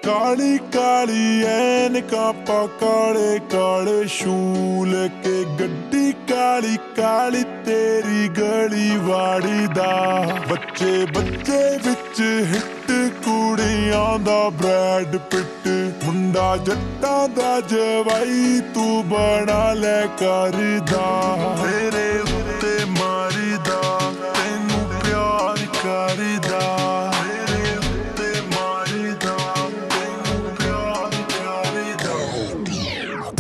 काली काली ऐनका पा काले काले शूल के गड्डी काली काली तेरी गली वाड़ी दा बच्चे बच्चे विच हिट कुड़ियां दा ब्रैड पिट मुंडा जट्टां दा जवाई तू बना ले करदा तेरे उत्ते मारीदा तैनू प्यार करदा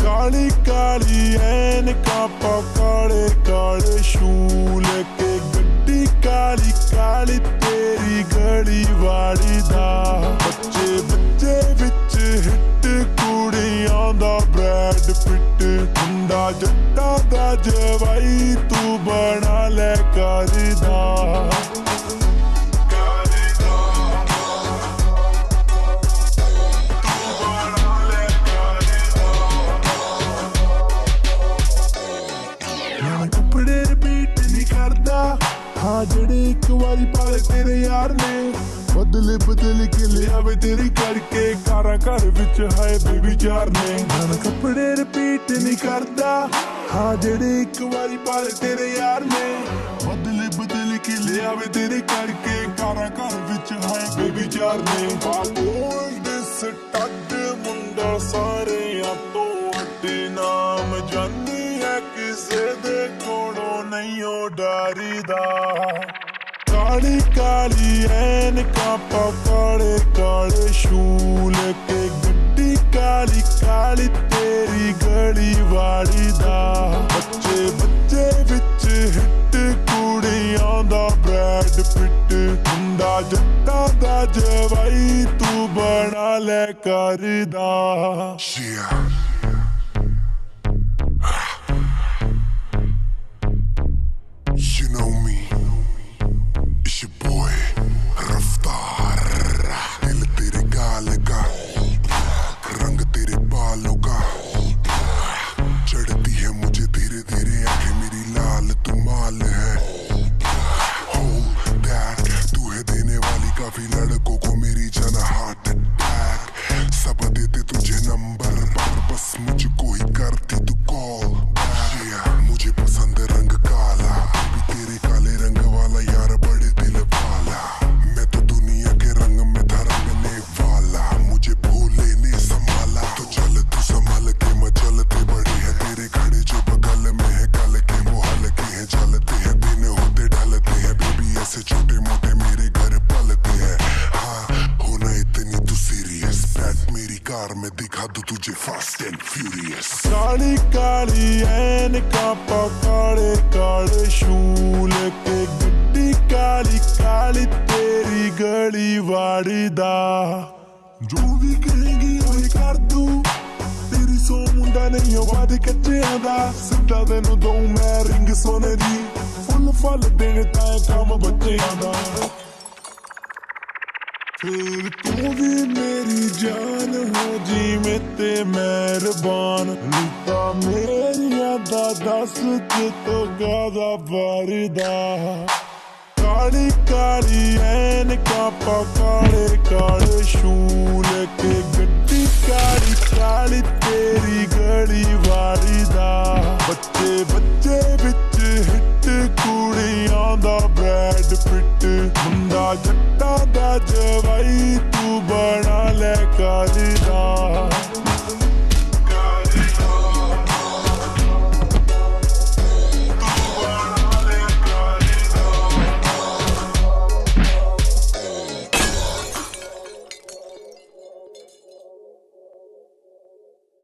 काली काली ऐनका पा काले काले शूल के गड्डी काली काली तेरी गली वाड़ी दा बच्चे बच्चे विच हिट कुड़ियां दा ब्रैड पिट मुंडा जट्टां दा जवाई तू बना ले करदा हाँ जेड़े एक बारी पाले तेरे यार ने बदले बदले के ले आवे तेरी करके कारा घर विच है बेबी चार ने मन कपड़े रिपीट नहीं करदा हाँ जेड़े एक बारी पाले तेरे यार ने बदले बदले के ले आवे तेरी करके कारा घर विच है बेबी चार ने ओल्ड स्टड मुंडा सारे तो अड्डे नाम जानी है किसे दे कोलों नहीं ओ डरदा काली काली ऐनका पा काले काले शूल के गड्डी काली काली तेरी गली वाड़ी दा बच्चे बच्चे विच हिट कुड़ियां दा ब्रैड पिट मुंडा जट्टां दा जवाई तू बना ले करदा You know me, it's your boy, रफ्तार दिल तेरे गाल का रंग तेरे बालों का चढ़ती है मुझे धीरे धीरे आंखें मेरी लाल तू माल है Hold that, तू है देने वाली काफी लड़कों को मेरी जान हार्ट अटैक सब देते तुझे नंबर पर बस मुझको ही करती तू कॉल मुझे पसंद रंग काला तेरे काले रंग वाला यार बड़े दिल वाला मैं तो दुनिया के रंग में था रंगने वाला मुझे भोले ने संभाला तो चल तू संभाल के मचलते बड़े हैं तेरे खड़े जो बगल में है कल के वो हल्के हैं जलते हैं दिन होते ढलते हैं बेबी ऐसे छोटे मोटे मेरे घर पलते हैं हाँ होना इतनी तू सीरियस बैठ मेरी कार में दिखा दूं तुझे fast and furious Kali Kali ऐनका पा काले काले शूल के गड्डी काली काली तेरी गली वाड़ी दा जो भी कहेंगी वही कर दूं तेरी सो मुंडा नहीं हो वादे कच्चियां दा सिद्धा तेनू दूं मैं रिंग सोने दी फुल फल देने ताए काम बच्चियां दा फिर तू भी मेरी जान हो जी में ते मेहरबान नीता मेरिया दा दस तो गादा बारदा काली काली ऐनका पा काले काले शूल के गड्डी काली काली तेरी गली वाड़ी दा बच्चे बच्चे विच हिट कुड़ियां दा ब्रैड पिट मुंडा जट्टां दा जवाई तू बना ले करदा